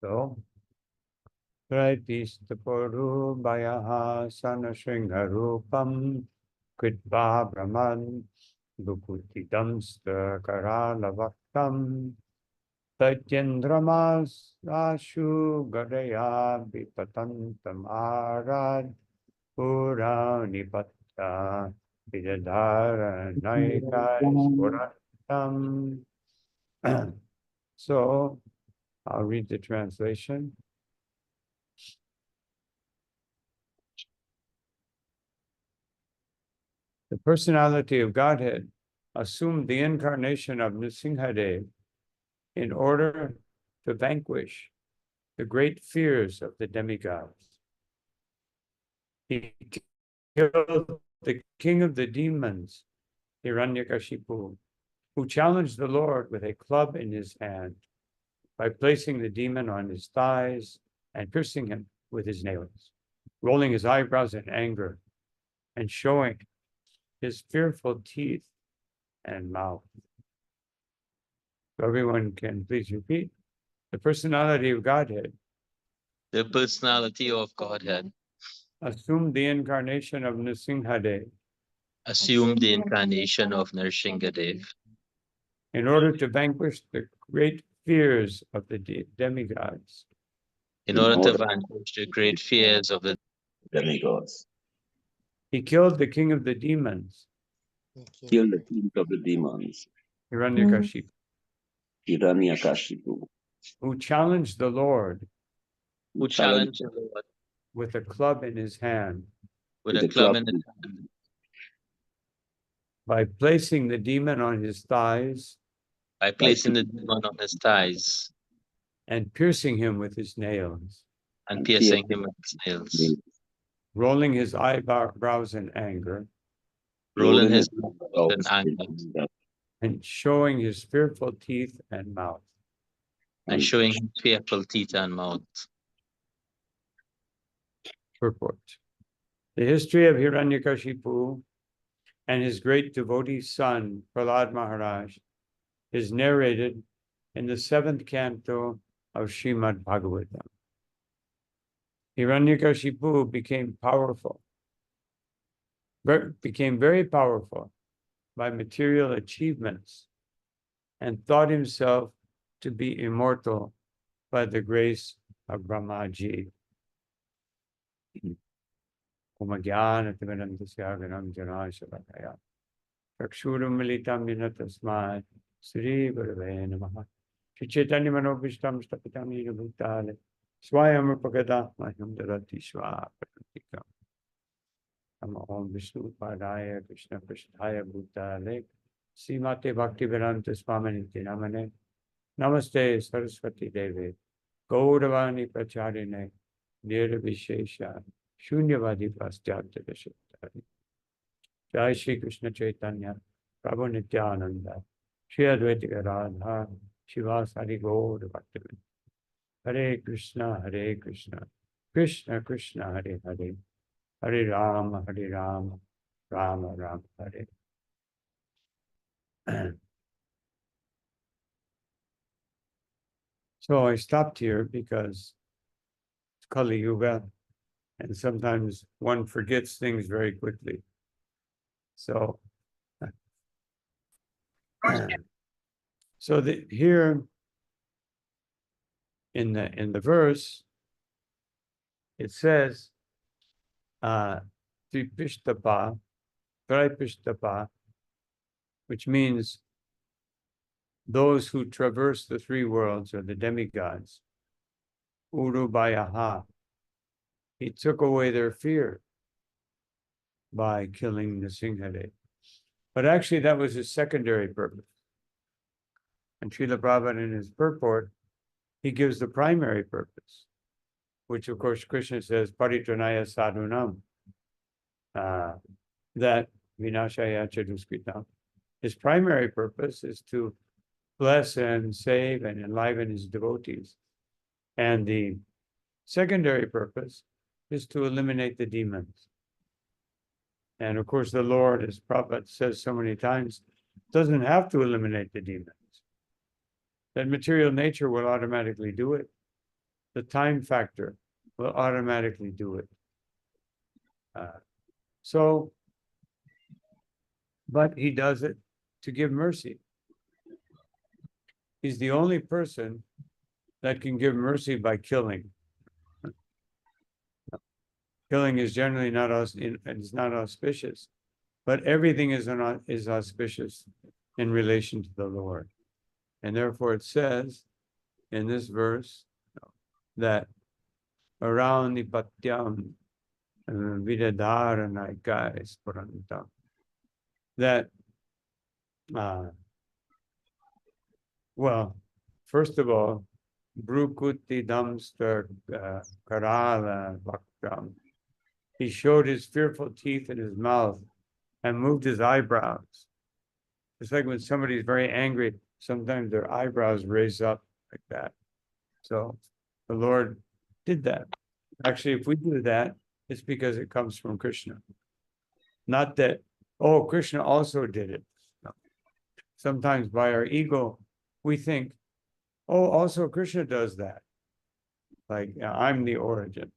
So, Praitistaporu Bayaha Sanasringarupam Kritva Brahman Dukutitamsta Karalavaktam Tatyendramas Ashu Gadaya Vipatantam Arad Pura Nipatta Vidadhara Naikai Spuratam. So, I'll read the translation. The personality of Godhead assumed the incarnation of Nrsimhadeva in order to vanquish the great fears of the demigods. He killed the king of the demons, Hiranyakashipu, who challenged the Lord with a club in his hand by placing the demon on his thighs and piercing him with his nails, rolling his eyebrows in anger and showing his fearful teeth and mouth. So everyone can please repeat. The personality of Godhead. The personality of Godhead Assumed the incarnation of Nrsimhadeva. Assumed the incarnation of Nrsimhadeva In order to vanquish the great fears of the demigods. In order to vanquish the great fears of the demigods. He killed the king of the demons. Killed the king of the demons. Hiranyakashipu. Hiranyakashipu. Who challenged the Lord. Who challenged the Lord with a club in his hand. With a club in his hand. By placing the demon on his thighs. By placing the demon on his thighs. And piercing him with his nails. And piercing him with his nails. Rolling his eyebrows in anger. Rolling his eyebrows in anger. And showing his fearful teeth and mouth. And showing his fearful teeth and mouth. Purport. The history of Hiranyakashipu and his great devotee son, Prasad Maharaj, is narrated in the 7th canto of Srimad Bhagavatam. Hiranyakashipu became very powerful by material achievements and thought himself to be immortal by the grace of Brahmaji. Tasmai Sri Gurave Namaha. Shri Chaitanya Manobhishtam Stapitami Bhutale Swayam Rupagada Mahim Darati Swapatantikam. Om Vishnu Padaya Krishna Prasthaya Bhutale Srimate Bhaktivedanta Swami Namane Namaste Saraswati Deve Gauravani Pracharine Nirvishesha Shunyavadi Pastyatya Dashatari. Jai Shri Krishna Chaitanya Prabhu Nityananda Shri Advaita Radha Shivasari Gaur Bhaktivinoda. Hare Krishna Krishna Krishna Hare Hare Hare Rama Rama Rama Hare. So I stopped here because it's Kali Yuga and sometimes one forgets things very quickly. So here in the verse, it says Tripishtapa, which means those who traverse the three worlds or the demigods. Urubayaha. He took away their fear by killing Nrsimhadeva. But actually that was his secondary purpose. And Srila Prabhupada in his purport, he gives the primary purpose, which of course Krishna says, Paritranaya sadhunam, that vinashaya chaduskritam. His primary purpose is to bless and save and enliven his devotees. And the secondary purpose is to eliminate the demons. And of course, the Lord, as Prabhupada says so many times, doesn't have to eliminate the demons. That material nature will automatically do it. the time factor will automatically do it. But he does it to give mercy. He's the only person that can give mercy by killing. Killing is generally not auspicious, but everything is auspicious in relation to the Lord. And therefore it says in this verse that around the patyam vidadharanaika ispurantam, that well, first of all, Brukuti Damstar Karala Bhaktam. He showed his fearful teeth in his mouth and moved his eyebrows. It's like when somebody's very angry, sometimes their eyebrows raise up like that. So the Lord did that. Actually, if we do that, it's because it comes from Krishna. Not that, oh, Krishna also did it. No. Sometimes by our ego, we think, oh, also Krishna does that. Like, I'm the origin.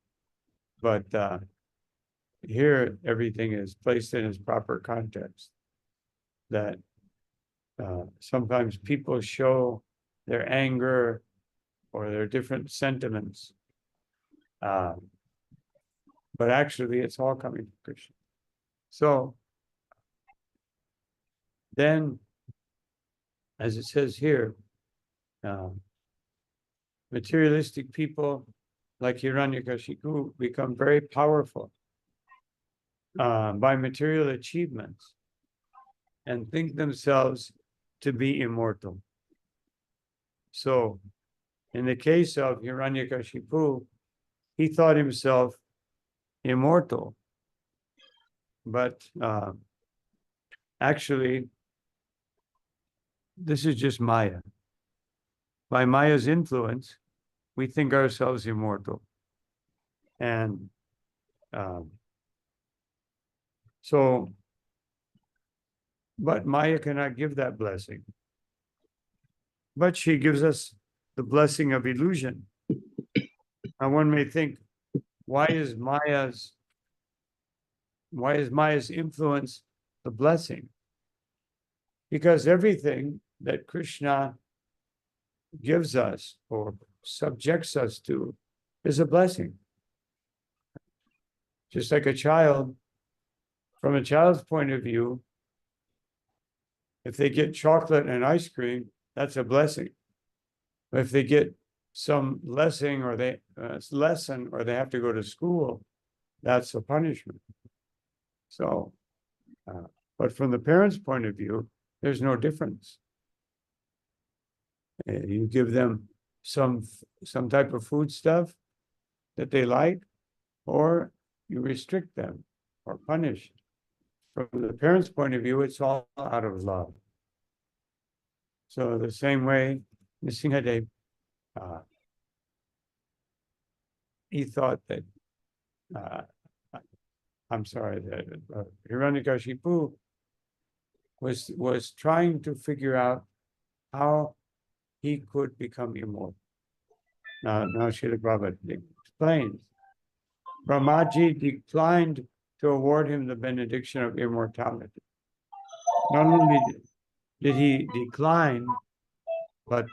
But here, everything is placed in its proper context. That sometimes people show their anger or their different sentiments. But actually, it's all coming from Krishna. So then, as it says here, materialistic people like Hiranyakashipu become very powerful by material achievements and think themselves to be immortal. So in the case of Hiranyakashipu, he thought himself immortal, but actually, this is just Maya. By Maya's influence, we think ourselves immortal. And but Maya cannot give that blessing. But she gives us the blessing of illusion. And one may think, why is Maya's influence the blessing? Because everything that Krishna gives us or subjects us to is a blessing. Just like a child, from a child's point of view, if they get chocolate and ice cream, that's a blessing. But if they get some lesson or they have to go to school, that's a punishment. So, but from the parents' point of view, there's no difference. You give them some type of food stuff that they like, or you restrict them or punish. From the parents' point of view, it's all out of love. So the same way, Nrsimhadeva, he thought that, that Hiranyakashipu was trying to figure out how he could become immortal. Now Srila Prabhupada explains. Brahmaji declined to award him the benediction of immortality. Not only did he decline, but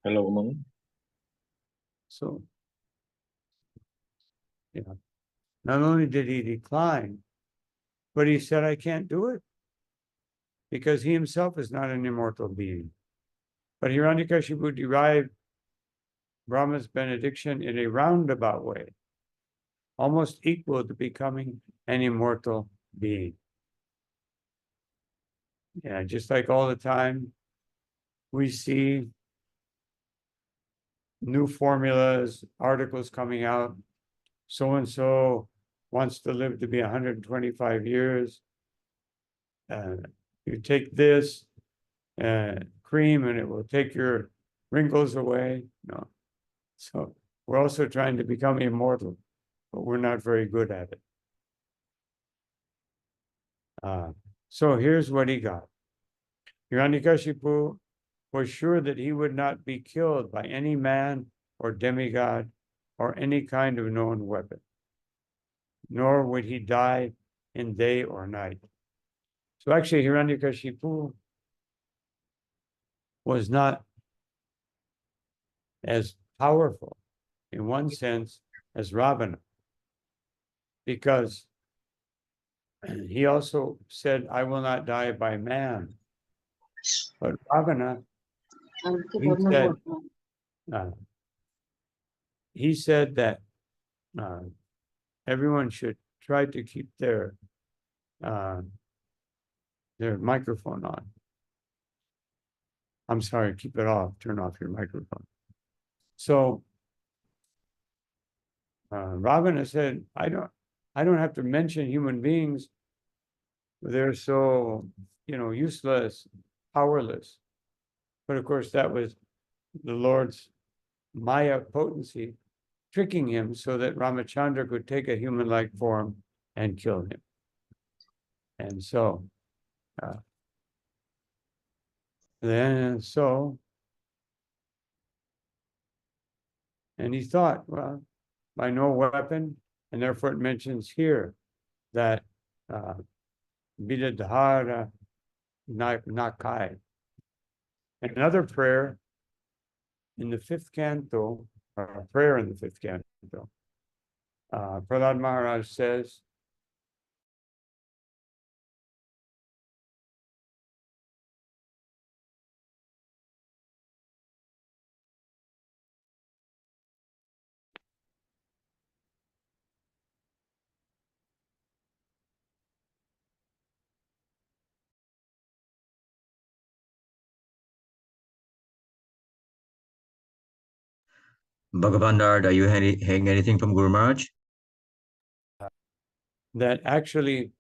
Hello, Mom. so not only did he decline, but he said, I can't do it, because he himself is not an immortal being. But Hiranyakashipu derived Brahma's benediction in a roundabout way, almost equal to becoming an immortal being. Yeah, just like all the time, we see new formulas, articles coming out. So-and-so wants to live to be 125 years. You take this cream and it will take your wrinkles away. No. So we're also trying to become immortal, but we're not very good at it. So here's what he got. Hiranyakashipu was sure that he would not be killed by any man or demigod or any kind of known weapon, nor would he die in day or night. So actually, Hiranyakashipu was not as powerful in one sense as Ravana, because he also said, I will not die by man. But Ravana, he said that everyone should try to keep their microphone on. I'm sorry, keep it off, turn off your microphone. So Ravana said, I don't have to mention human beings. They're so, useless, powerless. But of course, that was the Lord's Maya potency tricking him so that Ramachandra could take a human-like form and kill him. And so, and he thought, well, by no weapon, and therefore it mentions here that Bidadhara Nakai. Another prayer in the 5th canto, or prayer in the 5th canto, Prahlad Maharaj says, Bhagavandar, are you hearing anything from Guru Maharaj? that actually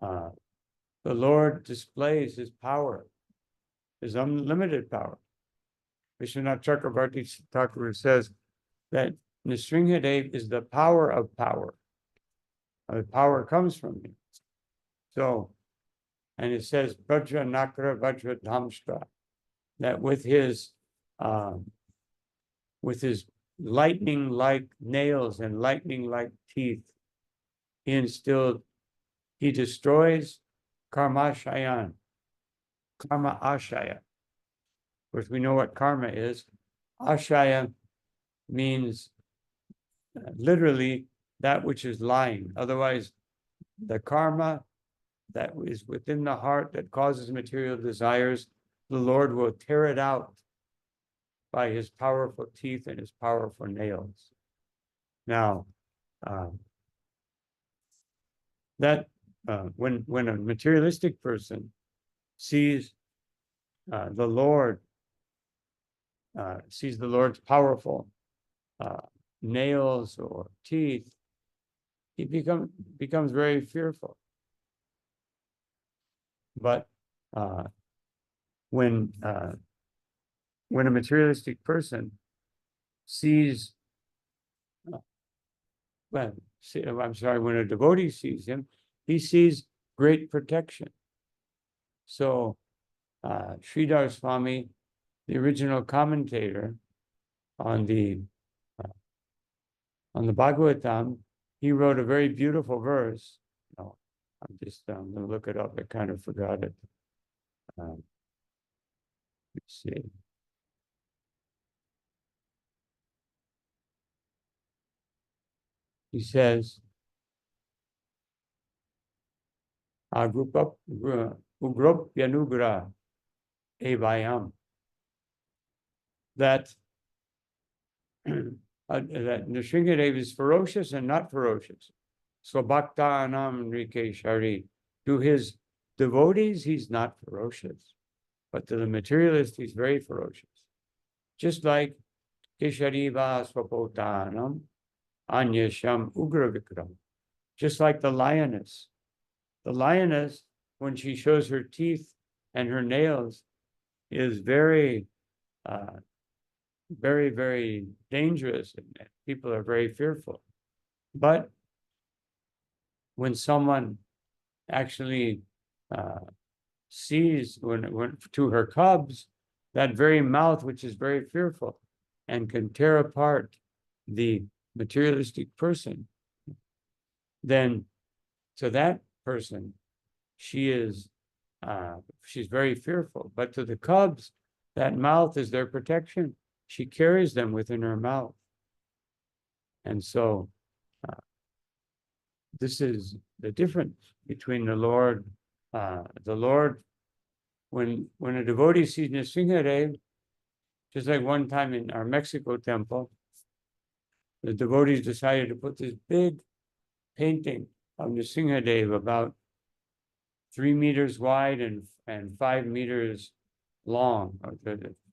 the Lord displays his power, his unlimited power. Vishwanath Chakravarti Thakur says that Nrsimhadeva is the power of power. The power comes from him. So, and it says, Vajra Nakra Vajra Dhamstra, that with his lightning-like nails and lightning-like teeth, he destroys karma ashaya. Of course, we know what karma is. Ashaya means literally that which is lying. Otherwise, the karma that is within the heart that causes material desires, the Lord will tear it out by his powerful teeth and his powerful nails. Now, when a materialistic person sees the Lord, sees the Lord's powerful nails or teeth, he becomes very fearful. But when a materialistic person sees, when a devotee sees him, he sees great protection. So Sridhar Swami, the original commentator on the Bhagavatam, he wrote a very beautiful verse. I'm going to look it up. I kind of forgot it. Let's see. He says, Ugropyanugra evayam, that Nrsimhadeva is ferocious and not ferocious. Swabhaktanam Rikeshari. To his devotees, he's not ferocious. But to the materialist, he's very ferocious. Just like Keshariva Swapotanam Anyasham Ugra Vikram. Just like the lioness. The lioness, when she shows her teeth and her nails, is very, very, very dangerous, and people are very fearful. But when someone actually sees, when to her cubs, that very mouth, which is very fearful, and can tear apart the materialistic person, then to that person, she's very fearful. But to the cubs, that mouth is their protection. She carries them within her mouth. And so this is the difference between the Lord. When a devotee sees Nrsimhadeva, just like one time in our Mexico temple, the devotees decided to put this big painting of Nrsimhadeva about 3 meters wide and 5 meters long.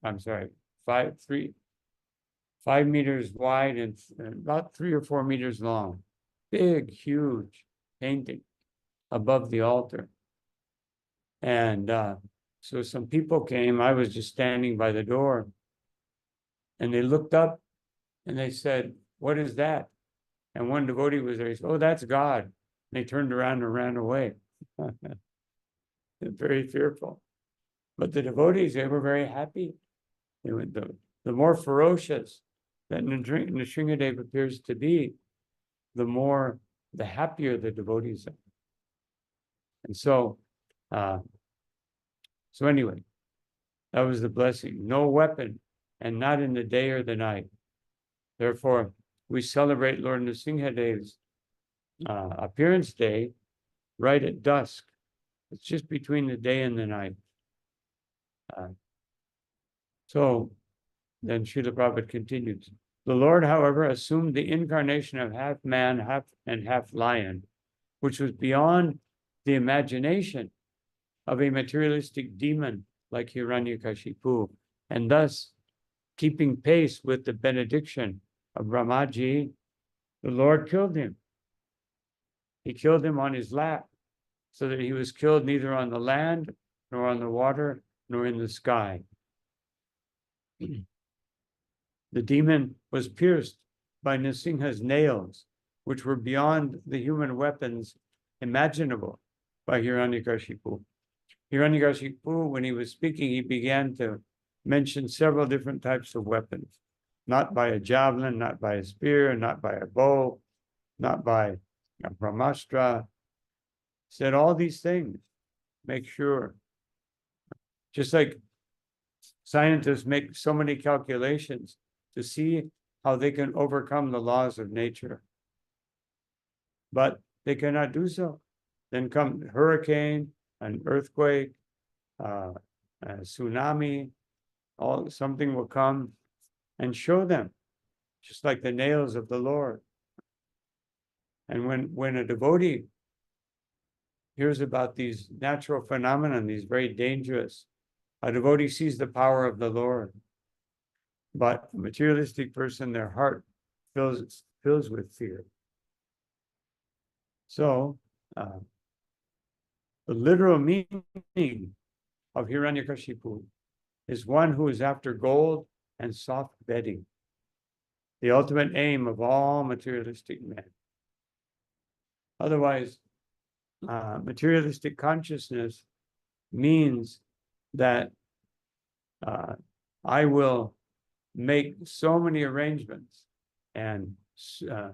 I'm sorry, 5 meters wide and about 3 or 4 meters long. Big, huge painting above the altar. And so some people came. I was just standing by the door, and they looked up and they said, "What is that?" And one devotee was there. He said, "Oh, that's God." And they turned around and ran away. Very fearful. But the devotees, they were very happy. They were the more ferocious that Nrsimhadeva appears to be, the happier the devotees are. And so anyway, that was the blessing. No weapon, and not in the day or the night. Therefore, we celebrate Lord Nrsimhadeva's appearance day right at dusk. It's just between the day and the night. So then Srila Prabhupada continues. The Lord, however, assumed the incarnation of half man, half lion, which was beyond the imagination of a materialistic demon like Hiranyakashipu, and thus keeping pace with the benediction of Brahmaji, the Lord killed him. He killed him on his lap, so that he was killed neither on the land, nor on the water, nor in the sky. The demon was pierced by Nrsimha's nails, which were beyond the human weapons imaginable by Hiranyakashipu. Hiranyakashipu, when he was speaking, he began to mention several different types of weapons, not by a javelin, not by a spear, not by a bow, not by a brahmastra. Said all these things. Make sure. Just like scientists make so many calculations to see how they can overcome the laws of nature. But they cannot do so. Then come a hurricane, an earthquake, a tsunami, something will come and show them, just like the nails of the Lord. And when a devotee hears about these natural phenomena, these very dangerous, a devotee sees the power of the Lord. But a materialistic person, their heart fills with fear. So, the literal meaning of Hiranyakashipu is one who is after gold and soft bedding, the ultimate aim of all materialistic men. Otherwise, materialistic consciousness means that I will make so many arrangements, and I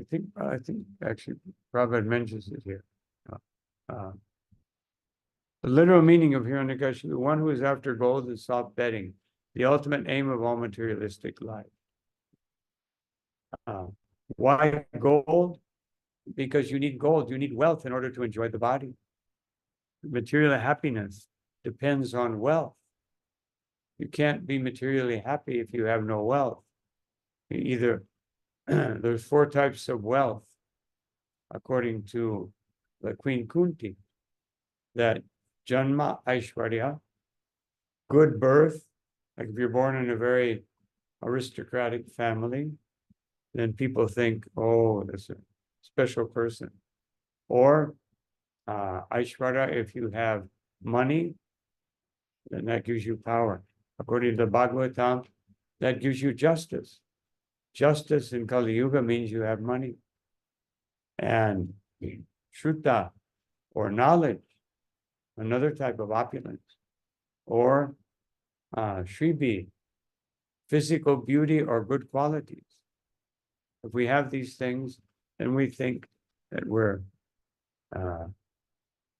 think actually Prabhupada mentions it here. The literal meaning of Hiranyakashipu, one who is after gold and soft bedding, the ultimate aim of all materialistic life. Why gold? Because you need gold, you need wealth in order to enjoy the body. Material happiness depends on wealth. You can't be materially happy if you have no wealth. Either there's 4 types of wealth, according to the Queen Kunti, that Janma Aishwarya, good birth, like if you're born in a very aristocratic family, then people think, oh, that's a special person. Or Aishwarya, if you have money, then that gives you power. According to the Bhagavatam, that gives you justice. Justice in Kali Yuga means you have money. And Shruta, or knowledge, another type of opulence. Or Shribi, physical beauty or good qualities. If we have these things, then we think that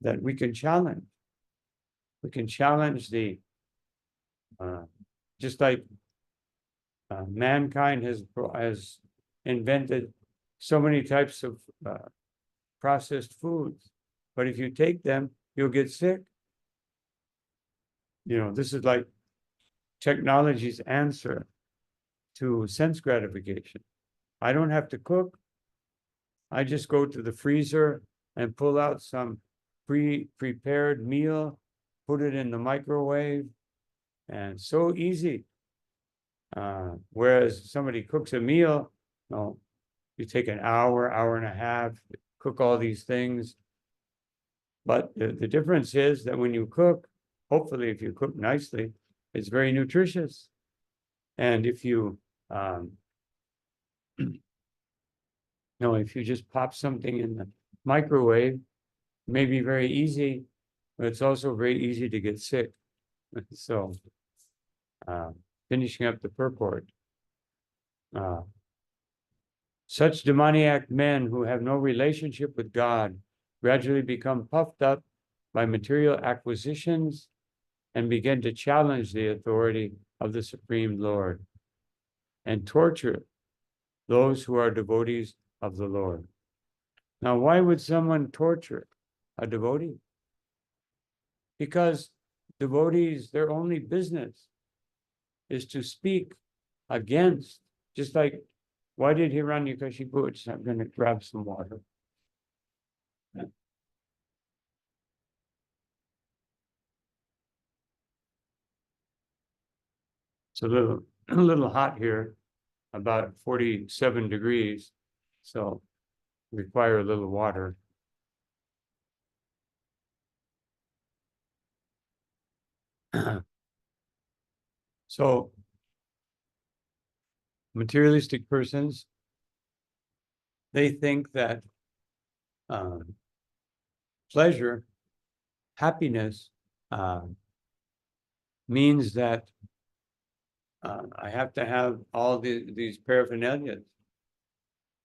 that we can challenge. We can challenge the just like mankind has invented so many types of processed foods, but if you take them, you'll get sick. This is like technology's answer to sense gratification. I don't have to cook. I just go to the freezer and pull out some prepared meal, put it in the microwave, and so easy. Whereas somebody cooks a meal, you take an hour, hour and a half, cook all these things. But the difference is that when you cook, hopefully if you cook nicely, it's very nutritious. And if you if you just pop something in the microwave, it may be very easy, but it's also very easy to get sick. So finishing up the purport. Such demoniac men who have no relationship with God gradually become puffed up by material acquisitions and begin to challenge the authority of the Supreme Lord and torture those who are devotees of the Lord. Now, why would someone torture a devotee? Because devotees, their only business is to speak against, just like, why did Hiranyakashipu? I'm going to grab some water. It's a little hot here, about 47 degrees, so require a little water. So materialistic persons, they think that pleasure, happiness means that I have to have all these paraphernalia.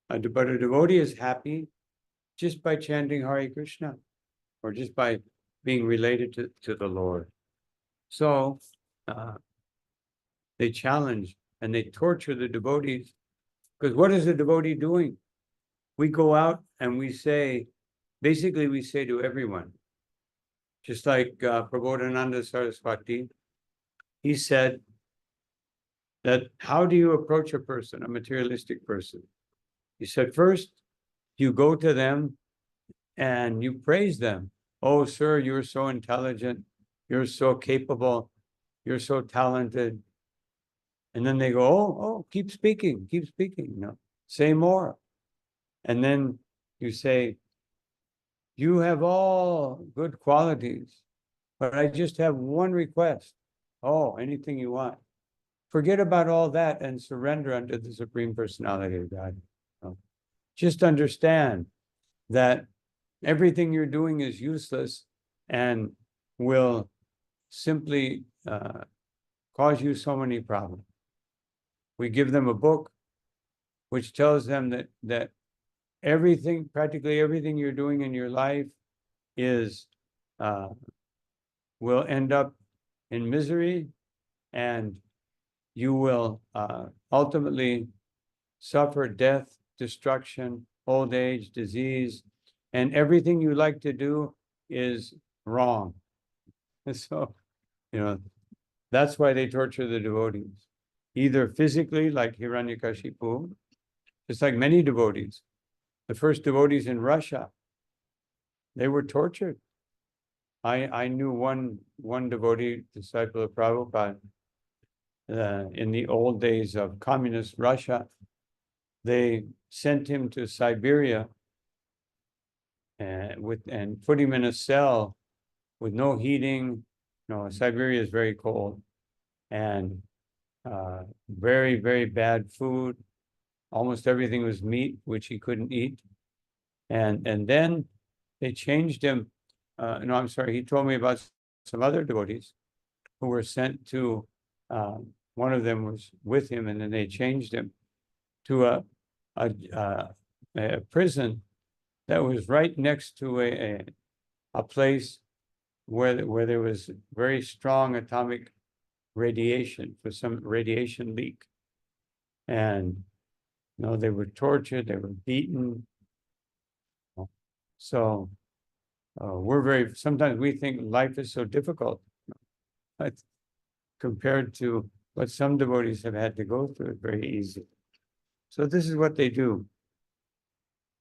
But a devotee is happy just by chanting Hare Krishna or just by being related to the Lord. So they challenge and they torture the devotees, because what is the devotee doing? We go out and we say, basically we say to everyone, just like Prabodhananda Saraswati, he said that how do you approach a person, a materialistic person? He said, first, you go to them and you praise them. Oh, sir, you're so intelligent. You're so capable. You're so talented. And then they go, oh, keep speaking. Say more. And then you say, you have all good qualities, but I just have one request. Oh, anything you want. Forget about all that and surrender unto the Supreme Personality of God. Just understand that everything you're doing is useless and will simply cause you so many problems. We give them a book which tells them that everything, practically everything you're doing in your life is will end up in misery, and you will ultimately suffer death, destruction, old age, disease, and everything you like to do is wrong. And so, that's why they torture the devotees, either physically, like Hiranyakashipu, just like many devotees. The first devotees in Russia, they were tortured. I knew one devotee, disciple of Prabhupada, in the old days of communist Russia. They sent him to Siberia and put him in a cell with no heating. Siberia is very cold, and very, very bad food. Almost everything was meat, which he couldn't eat. And then they changed him. No, I'm sorry. He told me about some other devotees who were sent to one of them was with him, and then they changed him to a prison that was right next to a place where there was very strong atomic radiation for some radiation leak. And they were tortured, they were beaten. So sometimes we think life is so difficult, but compared to what some devotees have had to go through, it's very easy. So this is what they do.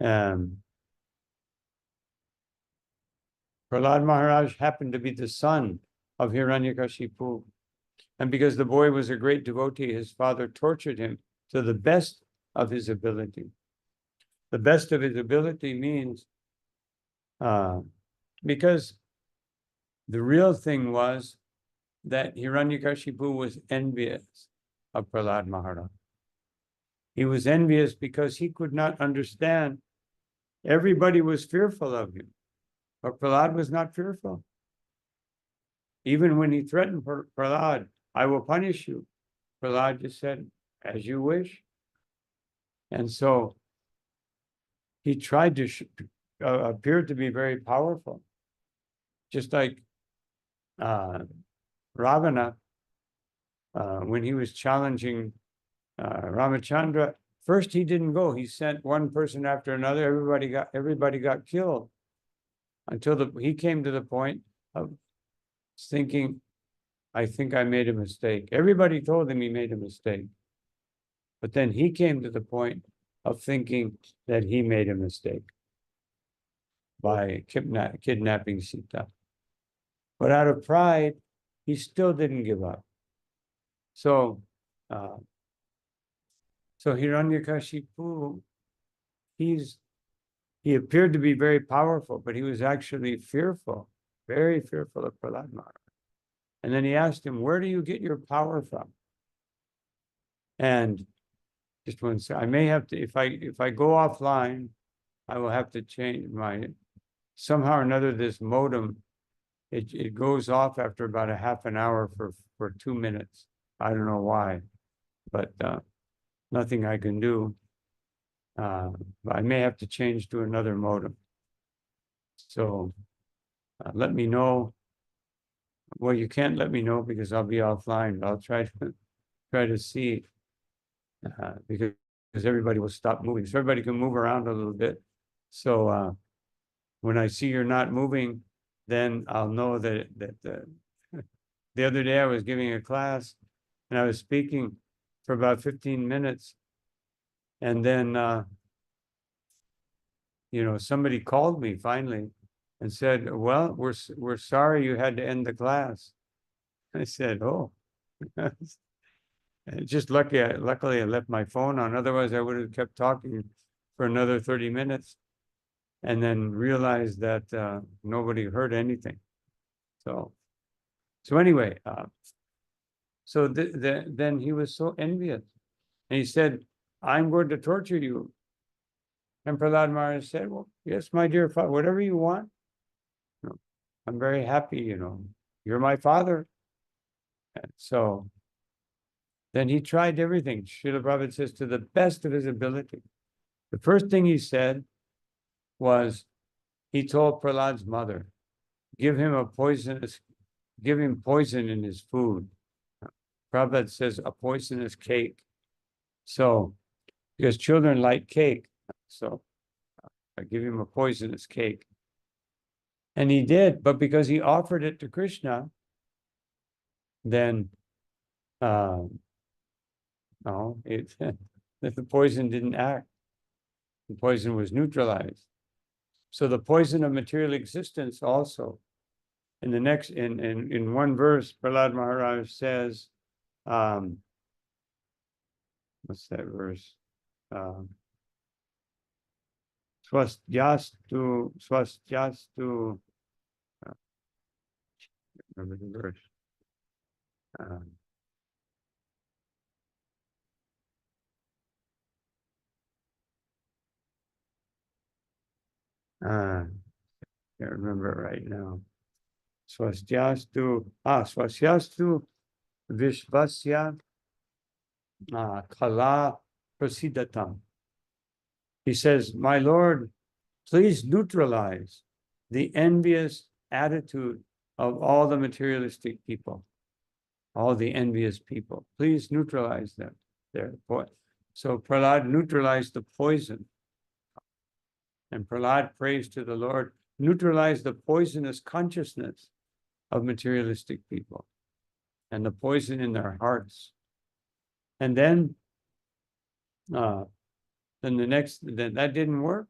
Prahlad Maharaj happened to be the son of Hiranyakashipu. And because the boy was a great devotee, his father tortured him to the best of his ability. The best of his ability means because the real thing was that Hiranyakashipu was envious of Prahlad Maharaj. He was envious because he could not understand. Everybody was fearful of him, but Prahlad was not fearful. Even when he threatened Prahlad, I will punish you, Prahlad just said, as you wish. And so he tried to appear to be very powerful, just like Ravana, when he was challenging Ramachandra. First, he didn't go. He sent one person after another. Everybody got killed until he came to the point of thinking, I think I made a mistake. Everybody told him he made a mistake. But then he came to the point of thinking that he made a mistake by kidnapping Sita. But out of pride, he still didn't give up. So Hiranyakashipu, he appeared to be very powerful, but he was actually fearful, very fearful of Prahlad Maharaj. And then he asked him, where do you get your power from? And just one second, I may have to, if I go offline, I will have to change somehow or another, this modem, it goes off after about a half an hour for 2 minutes. I don't know why, but nothing I can do. But I may have to change to another modem. So let me know. Well, you can't let me know because I'll be offline. I'll try to see because everybody will stop moving. So everybody can move around a little bit. So when I see you're not moving, then I'll know that the other day I was giving a class and I was speaking for about 15 minutes. And then, somebody called me finally and said, well, we're sorry you had to end the class. I said, oh, just luckily I left my phone on. Otherwise I would have kept talking for another 30 minutes and then realized that nobody heard anything. So anyway, so then he was so envious. And he said, I'm going to torture you. And Prahlad Maharaj said, well, yes, my dear father, whatever you want. I'm very happy, you're my father. And so then he tried everything. Srila Prabhupada says, to the best of his ability. The first thing he said was, he told Prahlad's mother, give him poison in his food. Prabhupada says a poisonous cake. So, because children like cake, so I give him a poisonous cake. And he did, but because he offered it to Krishna, then the poison didn't act. The poison was neutralized. So the poison of material existence also. In the next, in one verse, Prahlad Maharaj says, what's that verse? Swastyastu, remember the verse. Can't remember it right now. Swastyastu Vishvasya Kala Prasidatam. He says, my Lord, please neutralize the envious attitude of all the materialistic people, all the envious people. Please neutralize them. So Prahlad neutralized the poison. And Prahlad prays to the Lord, neutralize the poisonous consciousness of materialistic people and the poison in their hearts. And then that didn't work.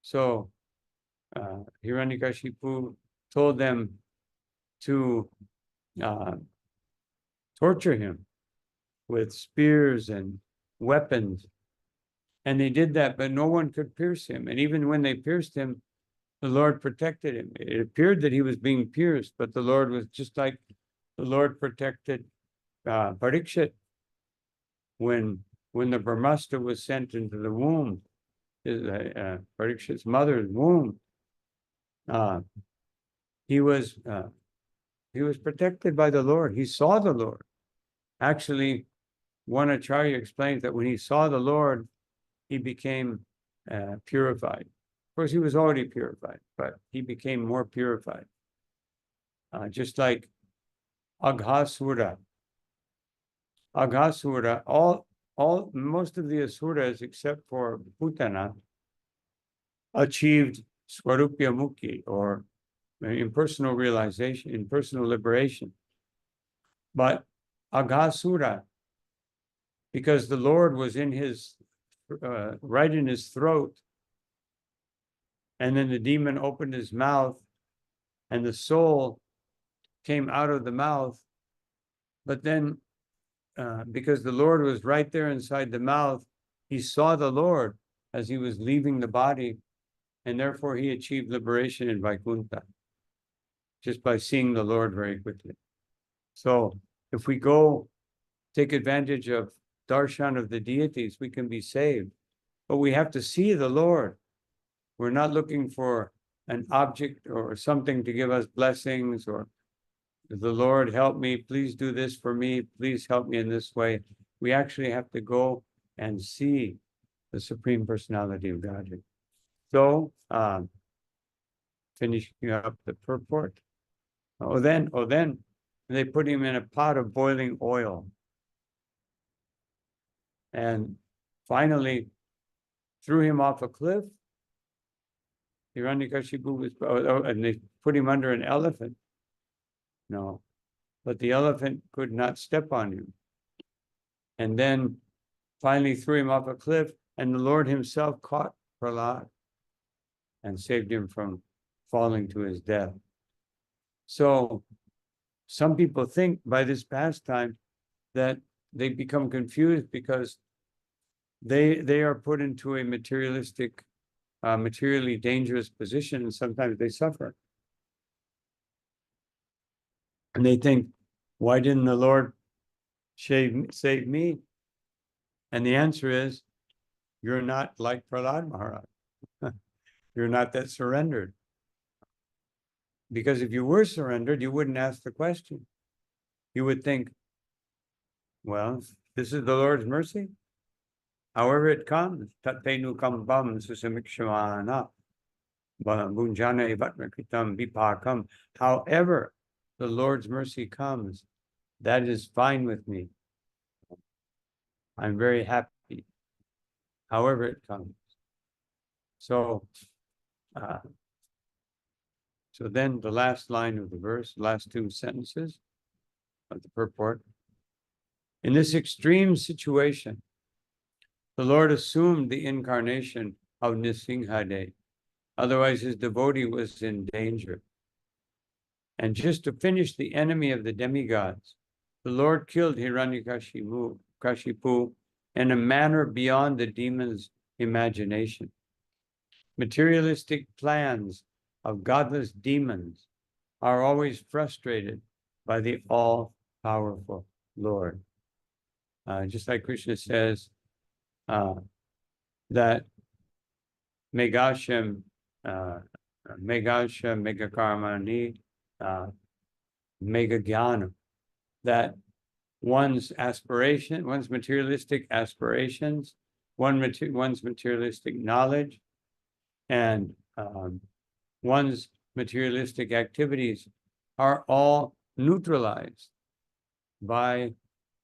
So Hiranyakashipu told them to torture him with spears and weapons. And they did that, but no one could pierce him. And even when they pierced him, the Lord protected him. It appeared that he was being pierced, but the Lord was just like the Lord protected Parikshit when the Brahmastra was sent into the womb, Parikshit's mother's womb. He was protected by the Lord. He saw the Lord. Actually, one Acharya explains that when he saw the Lord, he became purified. Of course, he was already purified, but he became more purified. Just like Aghasura. Aghasura, most of the asuras except for Putana achieved Swarupya Mukti, or impersonal realization, impersonal liberation. But Aghasura, because the Lord was in his right in his throat, and then the demon opened his mouth and the soul came out of the mouth. But then because the Lord was right there inside the mouth, he saw the Lord as he was leaving the body, and therefore he achieved liberation in Vaikuntha just by seeing the Lord very quickly. So if we go take advantage of darshan of the deities, we can be saved. But we have to see the Lord. We're not looking for an object or something to give us blessings, or the Lord help me, please do this for me, please help me in this way. We actually have to go and see the Supreme Personality of Godhead. So, finishing up the purport. Then they put him in a pot of boiling oil. And finally threw him off a cliff. Hiranyakashipu was, and they put him under an elephant. No, but the elephant could not step on him. And then finally threw him off a cliff, and the Lord himself caught Prahlad and saved him from falling to his death. So some people think by this pastime that they become confused because they are put into a materialistic, materially dangerous position, and sometimes they suffer. And they think, why didn't the Lord save me? And the answer is, you're not like Prahlad Maharaj. You're not that surrendered. Because if you were surrendered, you wouldn't ask the question. You would think, well, this is the Lord's mercy. However it comes, tatpenu kambam susamikshmana bunjana evatmakritam vipakam. However the Lord's mercy comes, that is fine with me. I'm very happy. However it comes. So then the last line of the verse, last two sentences of the purport. In this extreme situation, the Lord assumed the incarnation of Nrsimhadeva. Otherwise, his devotee was in danger. And just to finish the enemy of the demigods, the Lord killed Hiranyakashipu in a manner beyond the demon's imagination. Materialistic plans of godless demons are always frustrated by the all-powerful Lord. Just like Krishna says that Megasha Megakarmani Megagyana, that one's aspiration, one's materialistic aspirations, one's materialistic knowledge, and one's materialistic activities are all neutralized by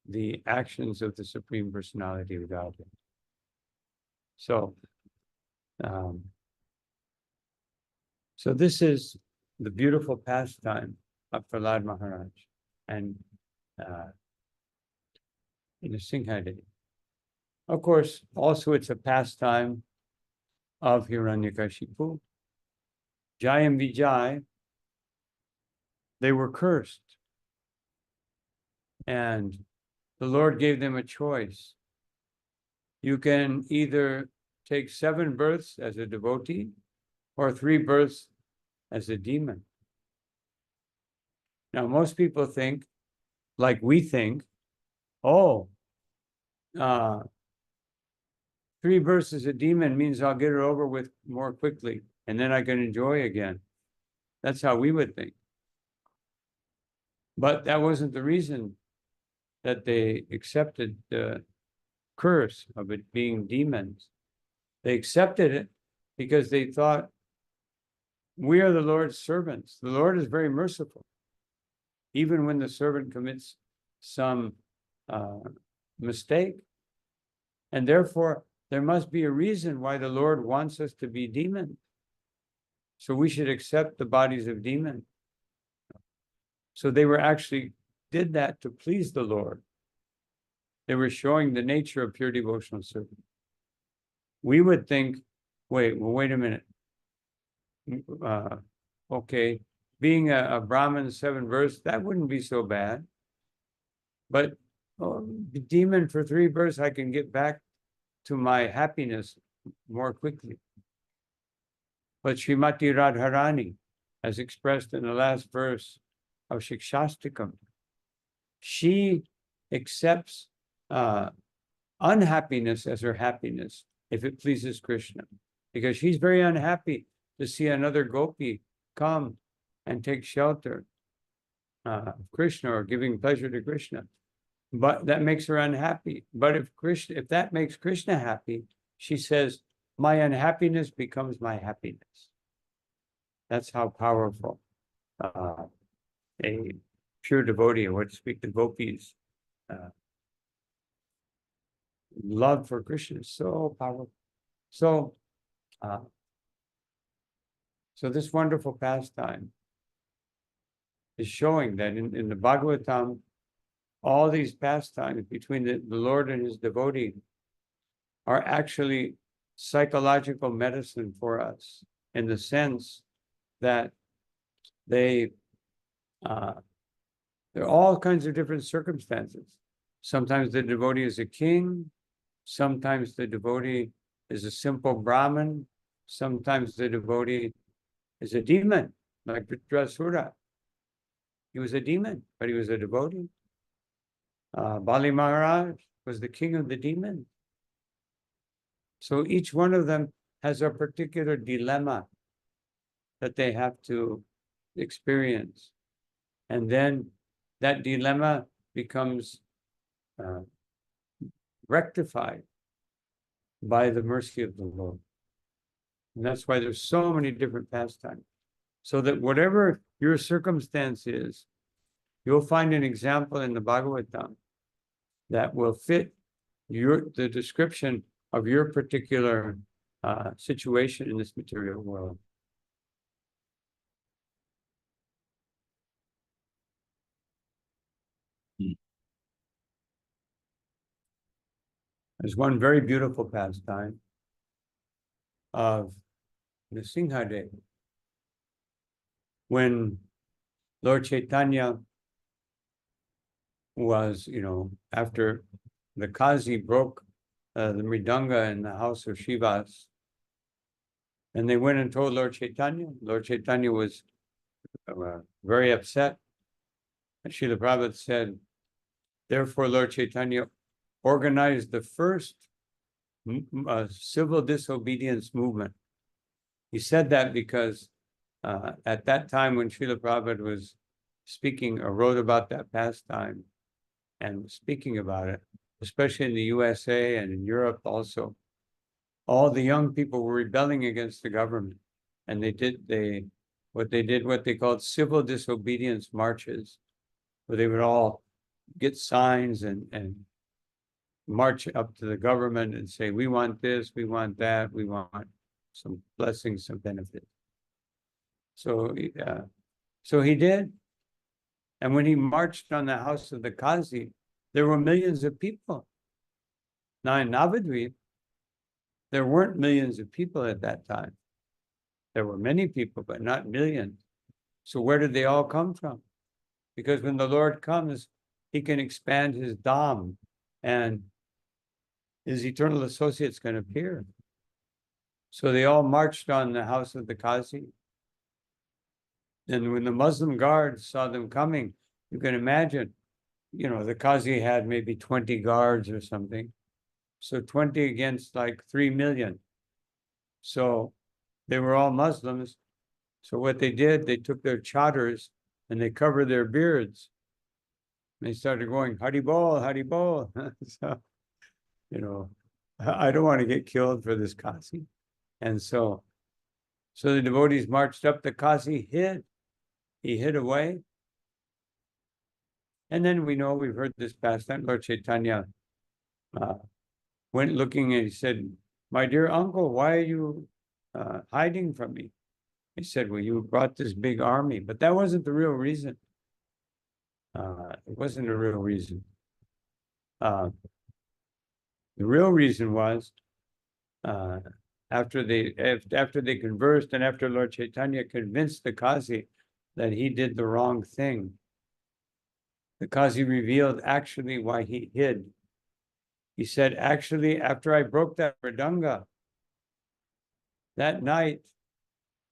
the actions of the Supreme Personality of Godhead. So, so this is the beautiful pastime of Prahlad Maharaj and Nrsimhadeva. Of course, also it's a pastime of Hiranyakashipu. Jai and Vijay, they were cursed. And the Lord gave them a choice. You can either take 7 births as a devotee or 3 births as a demon. Now, most people think, like we think, oh, 3 births as a demon means I'll get it over with more quickly and then I can enjoy again. That's how we would think. But that wasn't the reason that they accepted the curse of it being demons. They accepted it because they thought, we are the Lord's servants. The Lord is very merciful. Even when the servant commits some mistake. And therefore, there must be a reason why the Lord wants us to be demons. So we should accept the bodies of demons. So they were actually did that to please the Lord. They were showing the nature of pure devotional service. We would think, wait a minute. Okay, being a Brahmin 7 births, that wouldn't be so bad. But the demon for 3 births, I can get back to my happiness more quickly. But Srimati Radharani, as expressed in the last verse of Shikshastikam, she accepts unhappiness as her happiness if it pleases Krishna, because she's very unhappy to see another gopi come and take shelter of Krishna or giving pleasure to Krishna. But that makes her unhappy. But if that makes Krishna happy, she says, my unhappiness becomes my happiness. That's how powerful a pure devotee, or to speak the gopis, love for Krishna is so powerful. So, so this wonderful pastime is showing that in the Bhagavatam, all these pastimes between the Lord and his devotee are actually psychological medicine for us, in the sense that there are all kinds of different circumstances. Sometimes the devotee is a king, sometimes the devotee is a simple Brahmin, sometimes the devotee is a demon, like Vritrasura. He was a demon, but he was a devotee. Bali Maharaj was the king of the demons. So each one of them has a particular dilemma that they have to experience. And then that dilemma becomes rectified by the mercy of the Lord. And that's why there's so many different pastimes. So that whatever your circumstance is, you'll find an example in the Bhagavatam that will fit the description of your particular situation in this material world. There's one very beautiful pastime of Nrsimhadeva. When Lord Chaitanya was, after the Kazi broke the Mridanga in the house of Shivas, and they went and told Lord Chaitanya. Lord Chaitanya was very upset. And Srila Prabhupada said, therefore Lord Chaitanya organized the first civil disobedience movement. He said that because at that time when Srila Prabhupada was speaking or wrote about that pastime, and speaking about it, especially in the USA and in Europe also. All the young people were rebelling against the government, and what they called civil disobedience marches, where they would all get signs and march up to the government and say, we want this, we want that, we want some blessings, some benefit. So he did. And when he marched on the house of the Qazi, there were millions of people. Now in Navadvip, there weren't millions of people at that time. There were many people, but not millions. So where did they all come from? Because when the Lord comes, he can expand his dham and his eternal associates can appear. So they all marched on the house of the Qazi. And when the Muslim guards saw them coming, you can imagine, the Qazi had maybe 20 guards or something. So 20 against like 3 million. So they were all Muslims. So what they did, they took their chadars and they covered their beards. And they started going, Hari Bol, Hari Bol. So, I don't want to get killed for this Qazi. And so the devotees marched up. The Qazi hid. He hid away. And then we've heard this past time, Lord Chaitanya went looking and he said, my dear uncle, why are you hiding from me? He said, well, you brought this big army, but that wasn't the real reason. It wasn't a real reason. The real reason was after they conversed and after Lord Chaitanya convinced the Qazi that he did the wrong thing, the Qazi revealed actually why he hid. He said, actually, after I broke that mridanga, that night,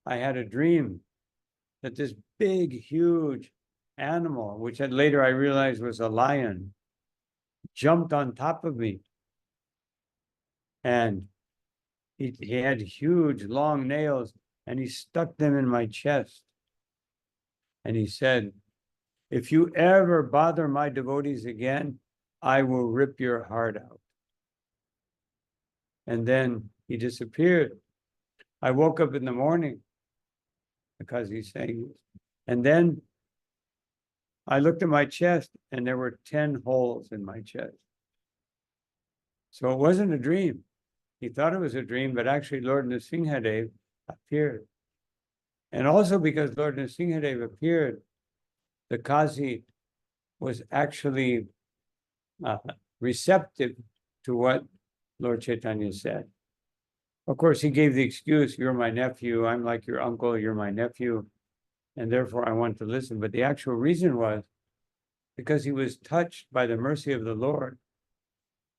I had a dream that this big, huge animal, which later I realized was a lion, jumped on top of me. And he had huge, long nails, and he stuck them in my chest. And he said, if you ever bother my devotees again, I will rip your heart out. And then he disappeared. I woke up in the morning because he's saying this. And then I looked at my chest and there were 10 holes in my chest. So it wasn't a dream. He thought it was a dream, but actually Lord Nrsimhadeva appeared. And also because Lord Nrsimhadeva appeared, the Qazi was actually receptive to what Lord Chaitanya said. Of course, he gave the excuse, you're my nephew, I'm like your uncle, you're my nephew, and therefore I want to listen. But the actual reason was because he was touched by the mercy of the Lord.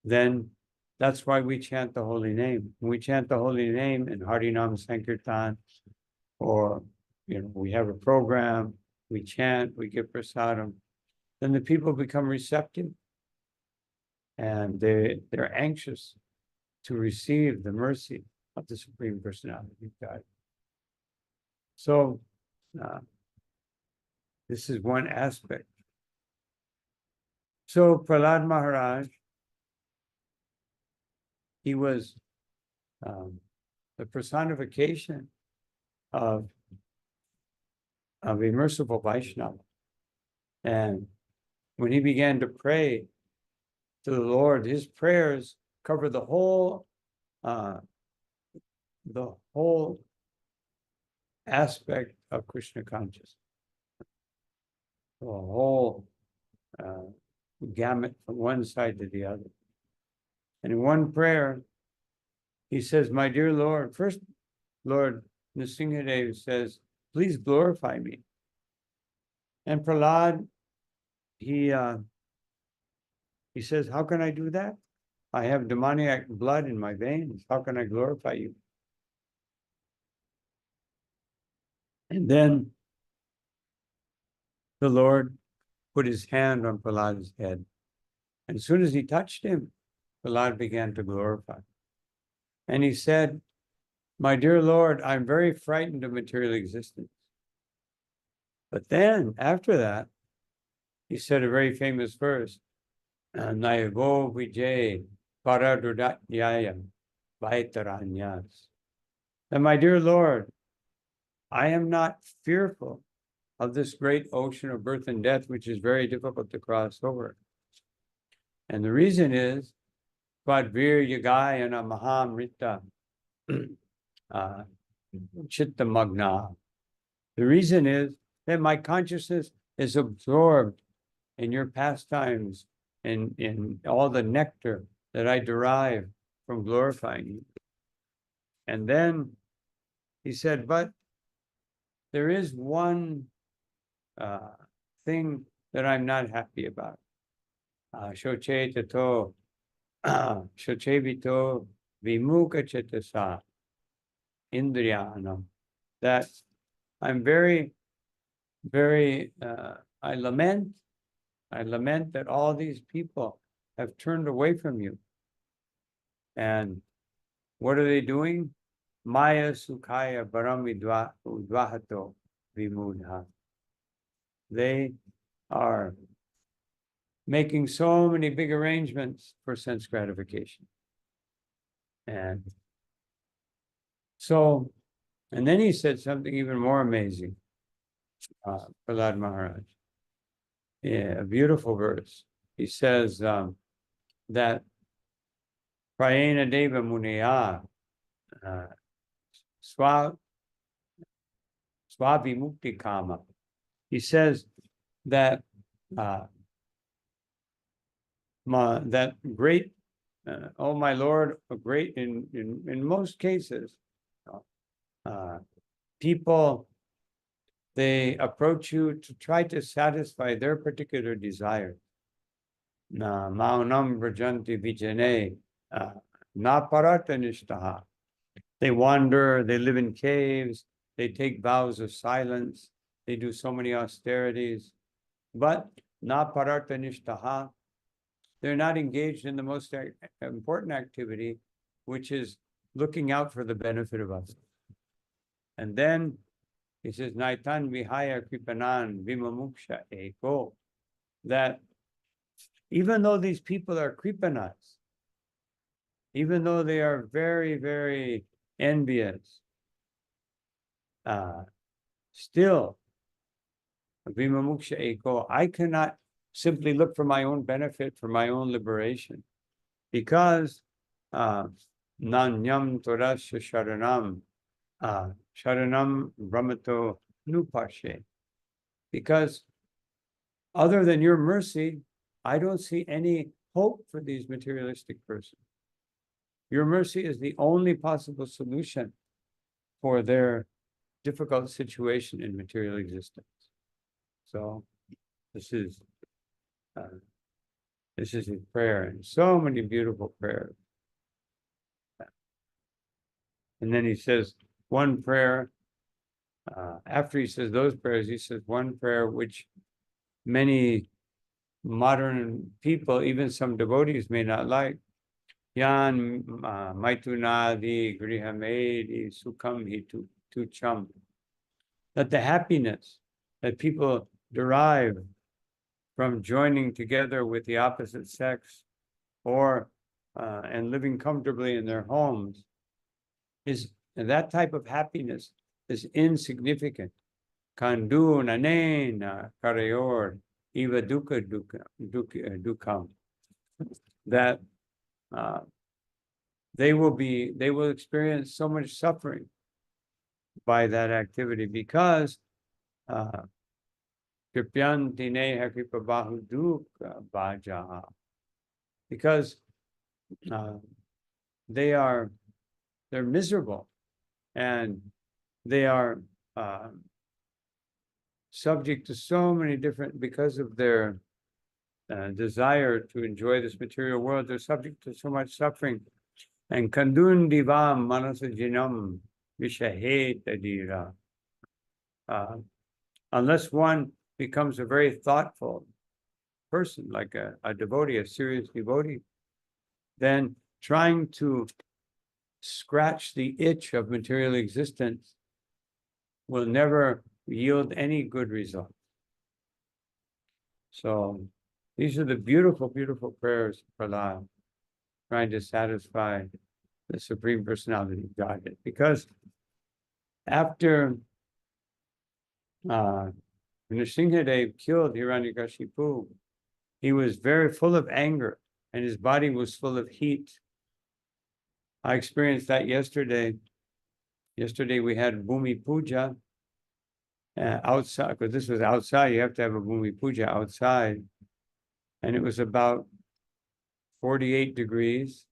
Then that's why we chant the holy name. When we chant the holy name in Harinam Sankirtan, or we have a program, we chant, we give prasadam, then the people become receptive and they're anxious to receive the mercy of the Supreme Personality of God. So this is one aspect. So Prahlad Maharaj, he was the personification of a merciful Vaishnava. And when he began to pray to the Lord, his prayers covered the whole aspect of Krishna consciousness. The whole gamut from one side to the other. And in one prayer, he says, my dear Lord, first Lord Nrsimhadeva says, please glorify me. And Prahlad, he says, how can I do that? I have demoniac blood in my veins. How can I glorify you? And then the Lord put his hand on Prahlad's head. And as soon as he touched him, Prahlad began to glorify. And he said, my dear Lord, I'm very frightened of material existence. But then, after that, he said a very famous verse, Naivo Vijay Paradudatyayam Vaitaranyas. And my dear Lord, I am not fearful of this great ocean of birth and death, which is very difficult to cross over. And the reason is, Kvadvir Yagayana Mahamrita Chitta Magna. The reason is that my consciousness is absorbed in your pastimes and in all the nectar that I derive from glorifying you. And then he said, but there is one thing that I'm not happy about. Shoche tato, shoche vito, vimuka chetasa, indriyanam. That I'm very, very, I lament that all these people have turned away from you. And what are they doing? Maya Sukhaya Baramidva Udvahato Vimudha. They are making so many big arrangements for sense gratification. And so, and then he said something even more amazing, Prahlad Maharaj. Yeah, a beautiful verse. He says that Prayena Deva Muniya Swabhimukti Kama. He says that that great, oh my Lord, a great in most cases, people, they approach you to try to satisfy their particular desire. Na maunam vrajanti vijane na paratanishtaha. They wander, they live in caves, they take vows of silence, they do so many austerities, but na paratanishtaha, they're not engaged in the most important activity, which is looking out for the benefit of others. And then he says, Naitan vihaya kripanan vimamuksha eko, that even though these people are kripanas, even though they are very, very envious, still, vimamuksha eko, I cannot simply look for my own benefit, for my own liberation, because nanyam torasya sharanam sharanam brahmato nupashe. Because other than your mercy, I don't see any hope for these materialistic persons. Your mercy is the only possible solution for their difficult situation in material existence. So this is his prayer, and so many beautiful prayers. And then he says one prayer, after he says those prayers, he says one prayer which many modern people, even some devotees, may not like. Yan maitunadi grihamedi sukham hitu tucham. That the happiness that people derive from joining together with the opposite sex, or and living comfortably in their homes, is that type of happiness is insignificant. Kandu nanena karayor eva dukam. That they will experience so much suffering by that activity, because because they're miserable, and they are subject to so many different, because of their desire to enjoy this material world, they're subject to so much suffering. And kandun divam manasajinam vishaheta. Unless one becomes a very thoughtful person, like a devotee, a serious devotee, then trying to scratch the itch of material existence will never yield any good result. So These are the beautiful, beautiful prayers of Prasad, trying to satisfy the Supreme Personality of Godhead. Because after Nrsimhadeva killed Hiranyakashipu, he was very full of anger and his body was full of heat. I experienced that yesterday. Yesterday we had Bhumi Puja outside, because this was outside. You have to have a Bhumi Puja outside. And it was about 48 degrees.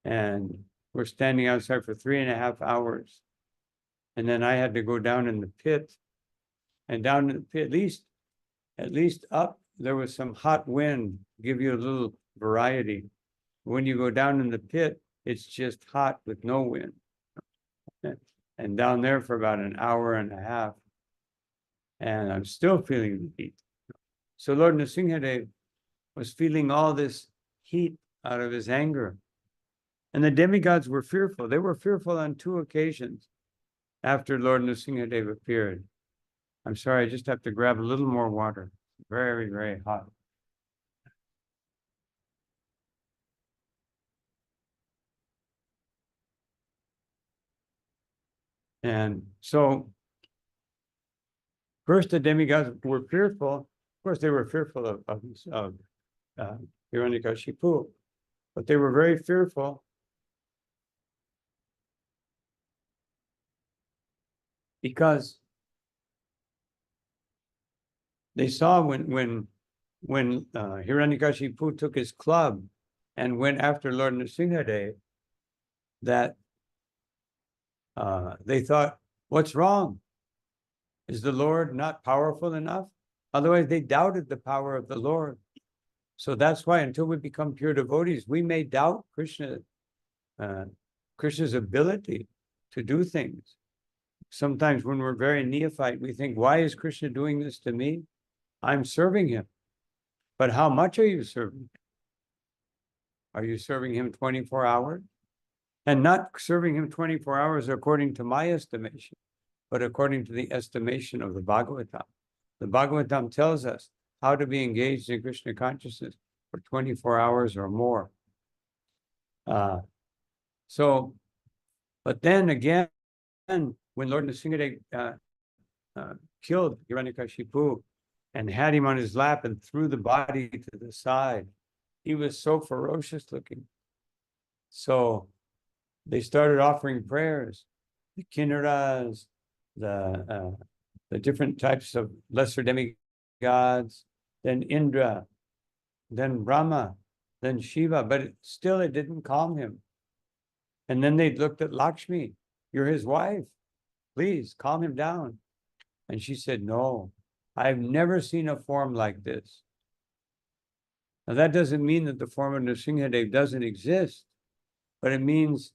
And we're standing outside for 3.5 hours. And then I had to go down in the pit. And down in the pit, at least up, there was some hot wind, give you a little variety. When you go down in the pit, it's just hot with no wind. And down there for about 1.5 hours. And I'm still feeling the heat. So Lord Nrsimhadeva was feeling all this heat out of his anger. And the demigods were fearful. They were fearful on 2 occasions after Lord Nrsimhadeva appeared. I'm sorry, I just have to grab a little more water. Very, very hot. And so, first the demigods were fearful. Of course, they were fearful of Hiranyakashipu, but they were very fearful because they saw when Hiranyakashipu took his club and went after Lord Nrsimhadeva, that they thought, what's wrong? Is the Lord not powerful enough? Otherwise, they doubted the power of the Lord. So that's why until we become pure devotees, we may doubt Krishna's ability to do things. Sometimes when we're very neophyte, we think, why is Krishna doing this to me? I'm serving him. But how much are you serving? Are you serving him 24 hours? And not serving him 24 hours according to my estimation, but according to the estimation of the Bhagavatam. The Bhagavatam tells us how to be engaged in Krishna consciousness for 24 hours or more. But then again, when Lord Nrsimhadeva killed Hiranyakashipu and had him on his lap and threw the body to the side, he was so ferocious looking. So they started offering prayers. The kinnaras, the different types of lesser demigods, then Indra, then Brahma, then Shiva, but it didn't calm him. And then they looked at Lakshmi, you're his wife, please calm him down. And she said, no, I've never seen a form like this. Now that doesn't mean that the form of Nrsimhadeva doesn't exist, but it means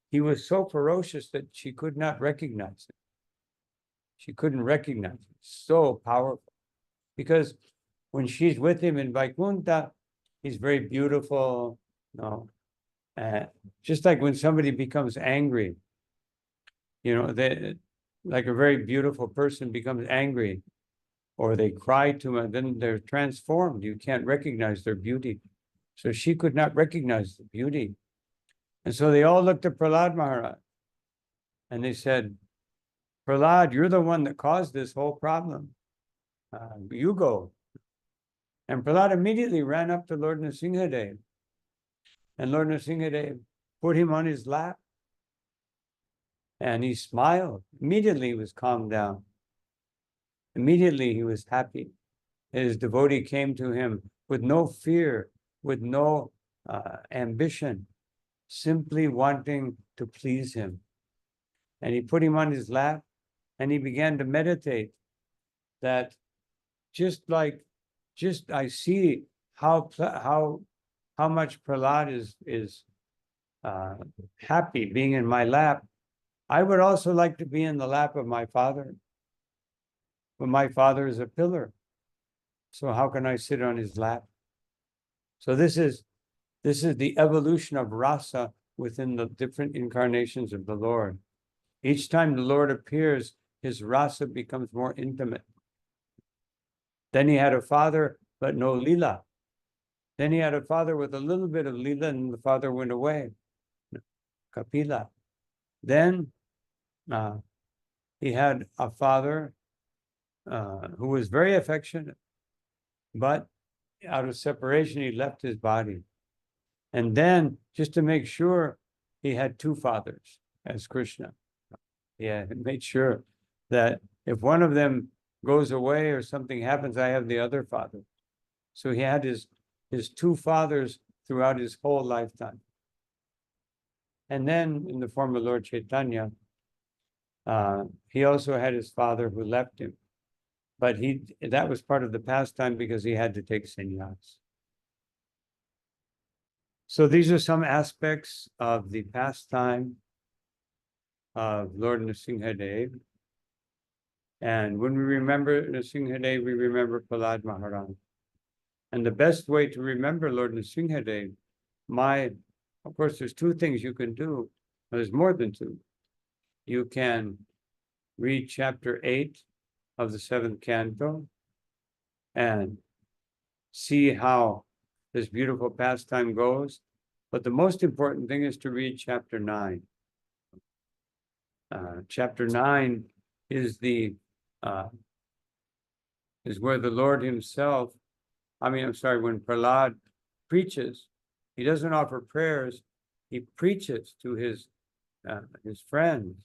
he was so ferocious that she could not recognize him. She couldn't recognize him. So powerful. Because when she's with him in Vaikuntha, he's very beautiful. Just like when somebody becomes angry, like a very beautiful person becomes angry, or they cry too much, then they're transformed. You can't recognize their beauty. So she could not recognize the beauty. And so they all looked at Prahlad Maharaj and they said, Prahlad, you're the one that caused this whole problem. You go. And Prahlad immediately ran up to Lord Nrsimhadeva. And Lord Nrsimhadeva put him on his lap. And he smiled. Immediately he was calmed down. Immediately he was happy. His devotee came to him with no fear, with no ambition, simply wanting to please him. And he put him on his lap and he began to meditate that I see how much Prahlad is happy being in my lap. I would also like to be in the lap of my father. But my father is a pillar. So how can I sit on his lap? So this is the evolution of rasa within the different incarnations of the Lord. Each time the Lord appears, his rasa becomes more intimate. Then he had a father but no lila. Then he had a father with a little bit of lila, and the father went away. Kapila. Then he had a father who was very affectionate, but out of separation, he left his body. And then, just to make sure, he had two fathers as Krishna. Yeah, he made sure that if one of them goes away or something happens, I have the other father. So he had his two fathers throughout his whole lifetime. And then, in the form of Lord Chaitanya, he also had his father who left him. But that was part of the pastime because he had to take sannyas. So these are some aspects of the pastime of Lord Nrsimhadeva. And when we remember Nrsimhadeva, we remember Prahlad Maharaj. And the best way to remember Lord Nrsimhadeva, of course, there's two things you can do. There's more than two. You can read chapter 8 of the 7th canto and see how this beautiful pastime goes. But the most important thing is to read chapter 9. Chapter 9 is where the Lord himself, when Prahlad preaches, he doesn't offer prayers, he preaches to his friends.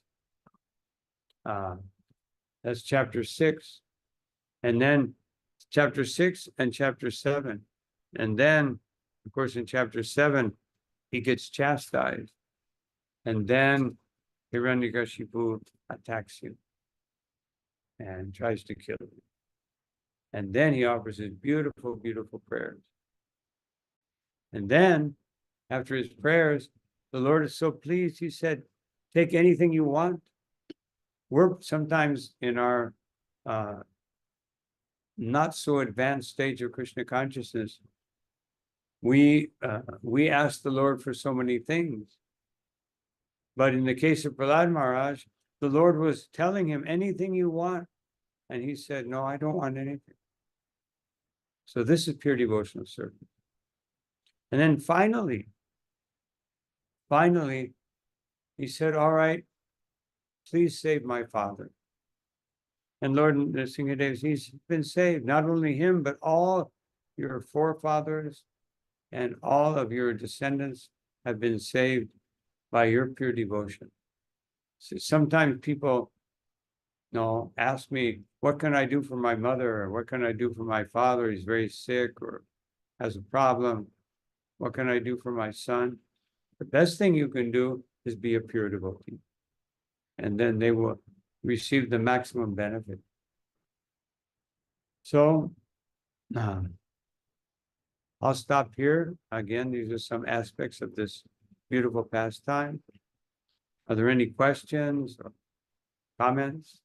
That's chapter 6. And then chapter 6 and chapter 7. And then, of course, in chapter 7, he gets chastised. And then Hiranyakashipu attacks him and tries to kill him. And then he offers his beautiful, beautiful prayers. And then, after his prayers, the Lord is so pleased, he said, take anything you want. We're sometimes in our not so advanced stage of Krishna consciousness, we ask the Lord for so many things. But in the case of Prahlad Maharaj, the Lord was telling him anything you want. And he said, no, I don't want anything. So this is pure devotional service. And then finally, he said, all right, please save my father. And Lord Nrsimhadeva, he's been saved, not only him, but all your forefathers and all of your descendants have been saved by your pure devotion. So sometimes people ask me, what can I do for my mother? Or what can I do for my father? He's very sick or has a problem. What can I do for my son? The best thing you can do is be a pure devotee. And then they will receive the maximum benefit. So, I'll stop here. Again, these are some aspects of this beautiful pastime. Are there any questions or comments?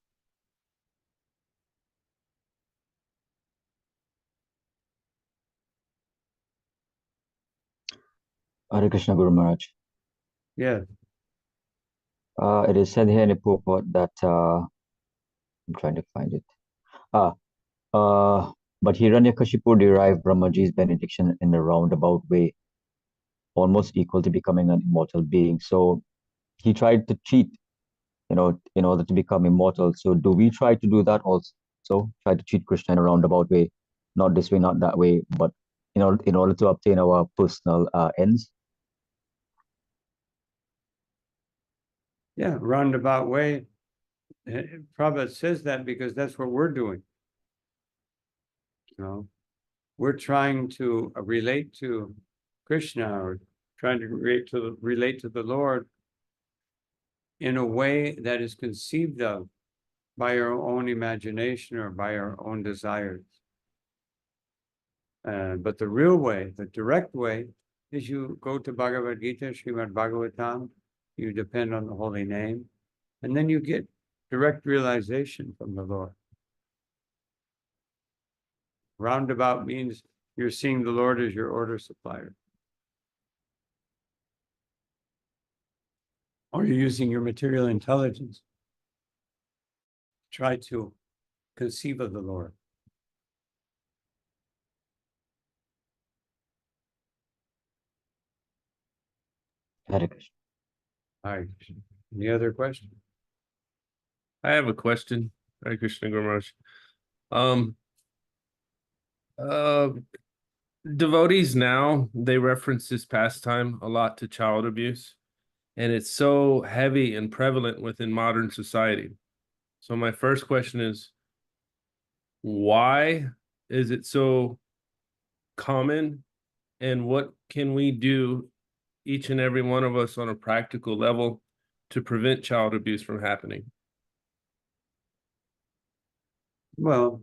Hare Krishna Guru Maharaj. Yes. It is said here in the purport that I'm trying to find it. But Hiranyakashipu derived Brahmaji's benediction in a roundabout way, almost equal to becoming an immortal being. So he tried to cheat, in order to become immortal. So do we try to do that also? Try to cheat Krishna in a roundabout way, not this way, not that way, but in order to obtain our personal ends? Yeah, roundabout way. Prabhupada says that because that's what we're doing. We're trying to relate to Krishna or trying to relate to the Lord in a way that is conceived of by our own imagination or by our own desires. But the real way, the direct way, is you go to Bhagavad Gita, Srimad Bhagavatam, you depend on the holy name, and then you get direct realization from the Lord. Roundabout means you're seeing the Lord as your order supplier. Or you're using your material intelligence to try to conceive of the Lord. Hare Krishna. All right. Any other questions? I have a question. Hare Krishna Guru Maharaj. Um, uh, Devotees now, they reference this pastime a lot to child abuse, and it's so heavy and prevalent within modern society. So my first question is, why is it so common, and what can we do, each and every one of us, on a practical level to prevent child abuse from happening? Well,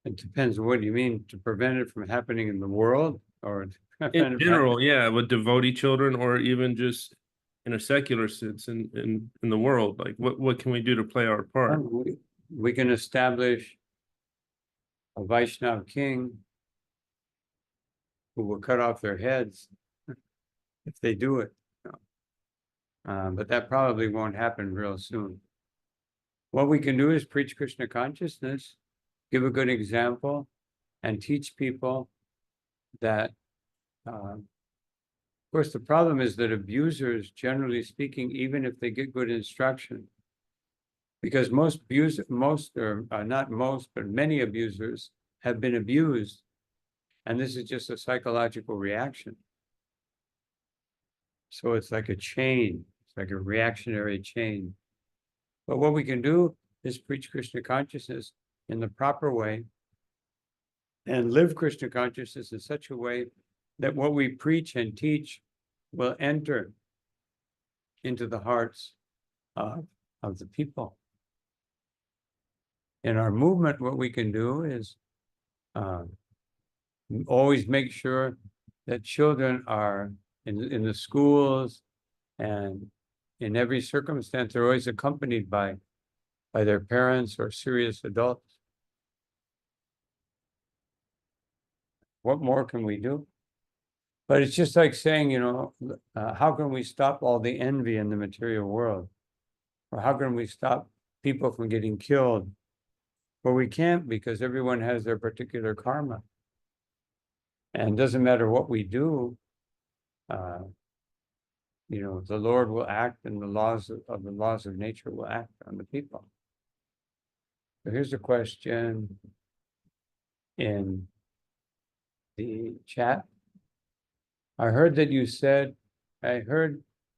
it depends. What do you mean, to prevent it from happening in the world, or to prevent it In from general, yeah, with devotee children, or even just in a secular sense in the world. Like, what can we do to play our part? happening? We can establish a Vaishnav king who will cut off their heads if they do it. But that probably won't happen real soon. What we can do is preach Krishna consciousness, give a good example, and teach people that, of course, the problem is that abusers, generally speaking, even if they get good instruction, because most or not most, but many abusers have been abused, and this is just a psychological reaction. So it's like a chain, it's like a reactionary chain. But what we can do is preach Krishna consciousness in the proper way and live Krishna consciousness in such a way that what we preach and teach will enter into the hearts of the people. In our movement, what we can do is always make sure that children are in the schools and in every circumstance, they're always accompanied by their parents or serious adults. What more can we do? But it's just like saying, how can we stop all the envy in the material world? Or how can we stop people from getting killed? Well, we can't, because everyone has their particular karma. And it doesn't matter what we do, the Lord will act, and the laws of nature will act on the people. So here's a question in the chat. I heard that you said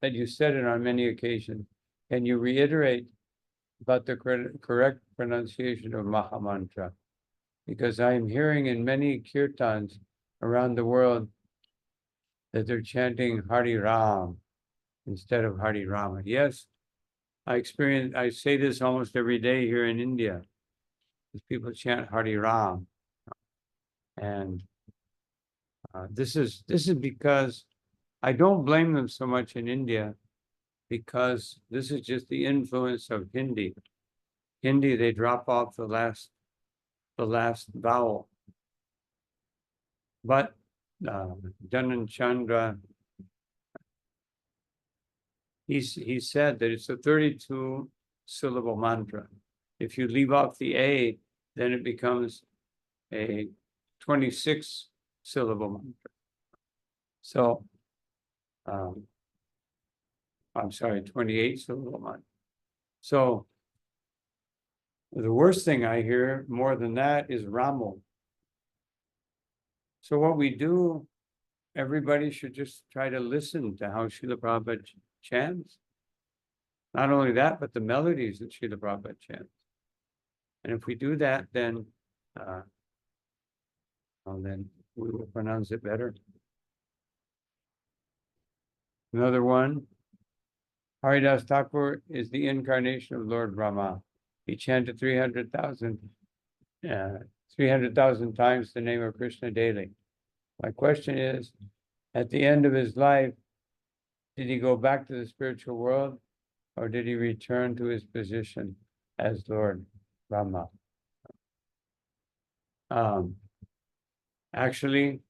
it on many occasions. Can you reiterate about the correct pronunciation of Mahamantra? Because I am hearing in many kirtans around the world that they're chanting Hari Ram instead of Hari Rama. Yes, I say this almost every day here in India. People chant Hari Ram. And this is because I don't blame them so much in India, because this is just the influence of Hindi. Hindi, they drop off the last vowel. But Janan Chandra, he said that it's a 32 syllable mantra. If you leave off the A, then it becomes a 26 syllable mantra. So, I'm sorry, 28 syllable mantra. So, the worst thing I hear more than that is Ramo. So what we do, everybody should just try to listen to how Srila Prabhupada chants. Not only that, but the melodies that Srila Prabhupada chants. And if we do that, then we will pronounce it better. Another one, Haridas Thakur is the incarnation of Lord Brahma. He chanted 300,000 times the name of Krishna daily. My question is, at the end of his life, did he go back to the spiritual world, or did he return to his position as Lord Brahma? Actually,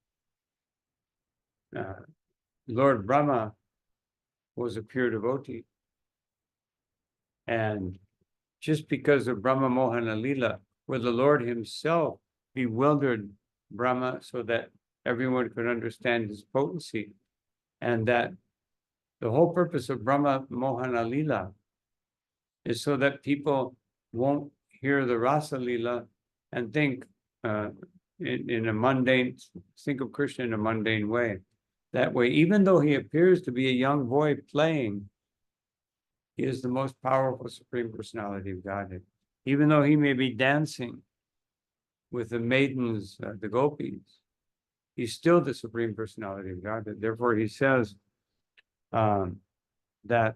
Lord Brahma was a pure devotee. And just because of Brahma Mohana Lila, where the Lord himself bewildered Brahma so that everyone could understand his potency, And that the whole purpose of Brahma Mohana Lila is so that people won't hear the Rasa Lila and think in a mundane, think of Krishna in a mundane way. That way, even though he appears to be a young boy playing, he is the most powerful Supreme Personality of Godhead. Even though he may be dancing with the maidens, the gopis, he's still the Supreme Personality of Godhead. Therefore, he says that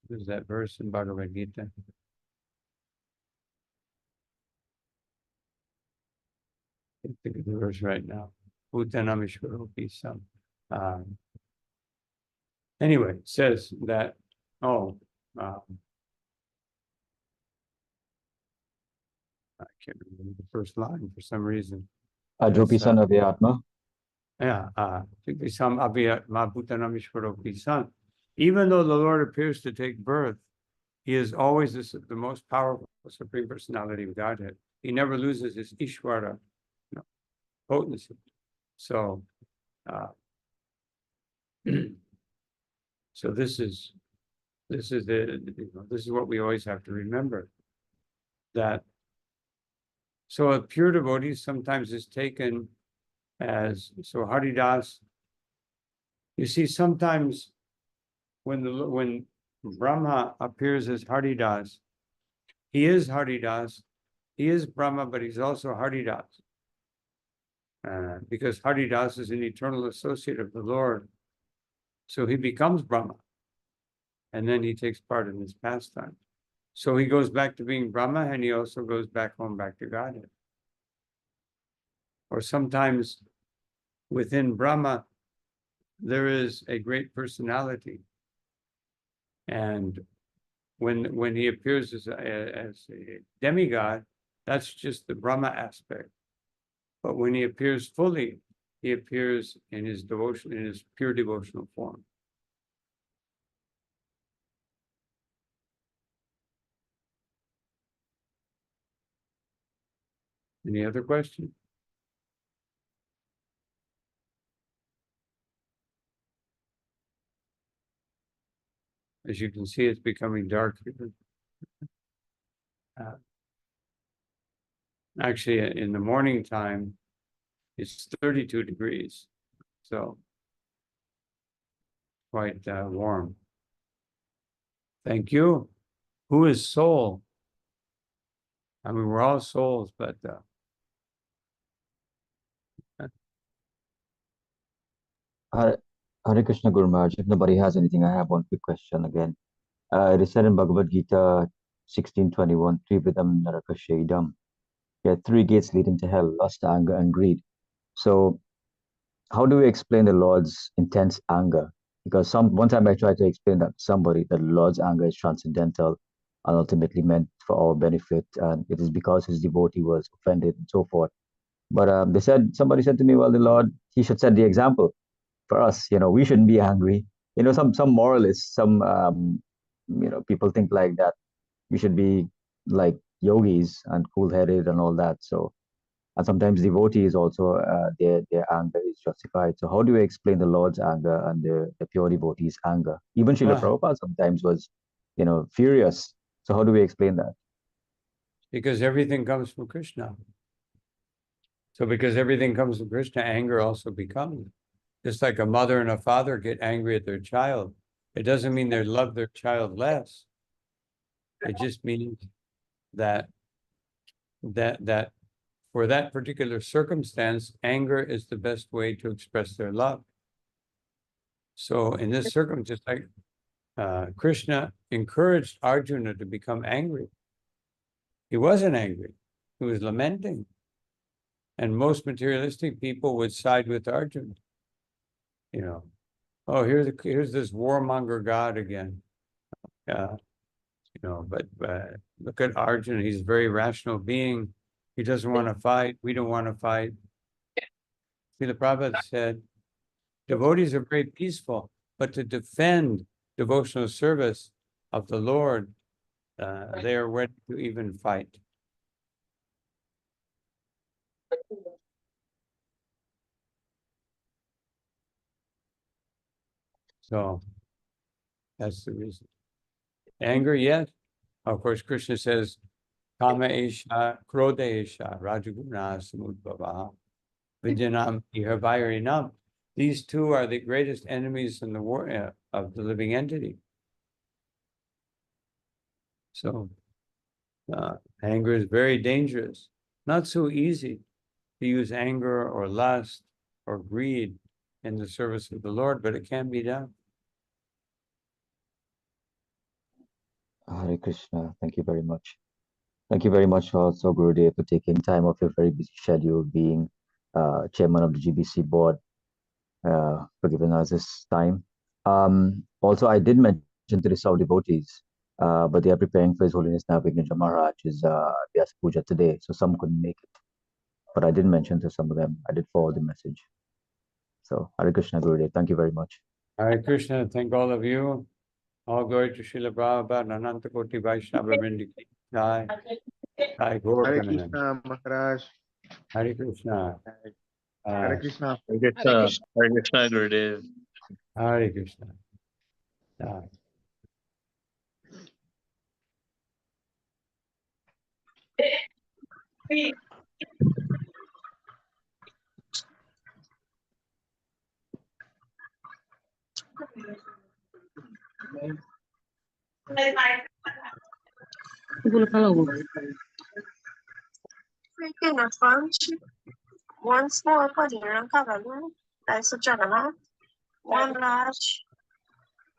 there's that verse in Bhagavad Gita. I can't think of the verse right now. Bhutanamishwaropi sam. Anyway, it says that, I can't remember the first line for some reason. Ajopi It's, son of Atma. Yeah, even though the Lord appears to take birth, he is always the most powerful Supreme Personality of Godhead. He never loses his Ishvara, potency. So, so this is what we always have to remember. That so a pure devotee sometimes is taken as Haridas. You see, sometimes when Brahma appears as Haridas, he is Haridas, he is Brahma, but he's also Haridas. Because Haridas is an eternal associate of the Lord. So he becomes Brahma. And then he takes part in this pastime. So he goes back to being Brahma, and he also goes back home, back to Godhead. Or sometimes within Brahma, there is a great personality. And when he appears as a demigod, that's just the Brahma aspect. But when he appears fully, he appears in his devotion, in his pure devotional form. Any other question? As you can see, it's becoming dark here. Actually, in the morning time, it's 32 degrees, so quite warm. Thank you. Who is soul? I mean, we're all souls, but Hare Krishna Guru Maharaj. If nobody has anything, I have one quick question again. It is said in Bhagavad Gita 16:21, Trividam Narakashedam. There are three gates leading to hell: lust, anger, and greed. So, how do we explain the Lord's intense anger? Because one time I tried to explain that to somebody that the Lord's anger is transcendental and ultimately meant for our benefit, and it is because his devotee was offended and so forth. But somebody said to me, well, the Lord, he should set the example for us. We shouldn't be angry. Some moralists, people think like that. We should be like yogis and cool-headed and all that. So, and sometimes devotees also, their anger is justified. So how do we explain the Lord's anger and the pure devotees' anger? Even Srila Prabhupada sometimes was, furious. So how do we explain that? because everything comes from Krishna. So because everything comes from Krishna, anger also becomes. Just like a mother and a father get angry at their child, it doesn't mean they love their child less. It just means that for that particular circumstance, anger is the best way to express their love. So in this circumstance, like Krishna encouraged Arjuna to become angry. He wasn't angry, he was lamenting. And most materialistic people would side with Arjuna. Oh, here's this warmonger God again. But look at Arjuna, he's a very rational being. He doesn't want to fight. We don't want to fight. Srila Prabhupada said, devotees are very peaceful, but to defend devotional service of the Lord, they are ready to even fight. So that's the reason. Anger, yes. Of course, Krishna says, Kama Esha, Krodha Esha, Rajaguna Samudbhava, Vidyanam Iha. These two are the greatest enemies in the world of the living entity. So anger is very dangerous. Not so easy to use anger or lust or greed in the service of the Lord, but it can be done. Hare Krishna. Thank you very much. Thank you very much also, Gurudev, for taking time off your very busy schedule, being chairman of the GBC board, for giving us this time. Also, I did mention to the Saudi devotees, but they are preparing for His Holiness Navignaja Maharaj's Vyasa Puja today, so some couldn't make it. But I did mention to some of them, I did forward the message. So, Hare Krishna, Gurudev, thank you very much. Hare Krishna, thank all of you. All glory to Srila Prabhupada, Ananta Koti Vaishnava Vrindiki. Jai, Jai Gaur Hare Premanand. Krishna, Maharaj. Hare Krishna. Hare Krishna. Hare Krishna, Gurudev. Hare Krishna. Jai. Freaking a bunch. One small paneer and cavalry. That's a juggernaut. One large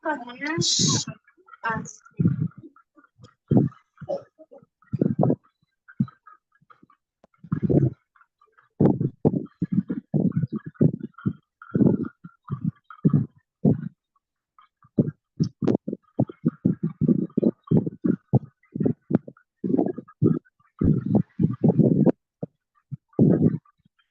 paneer and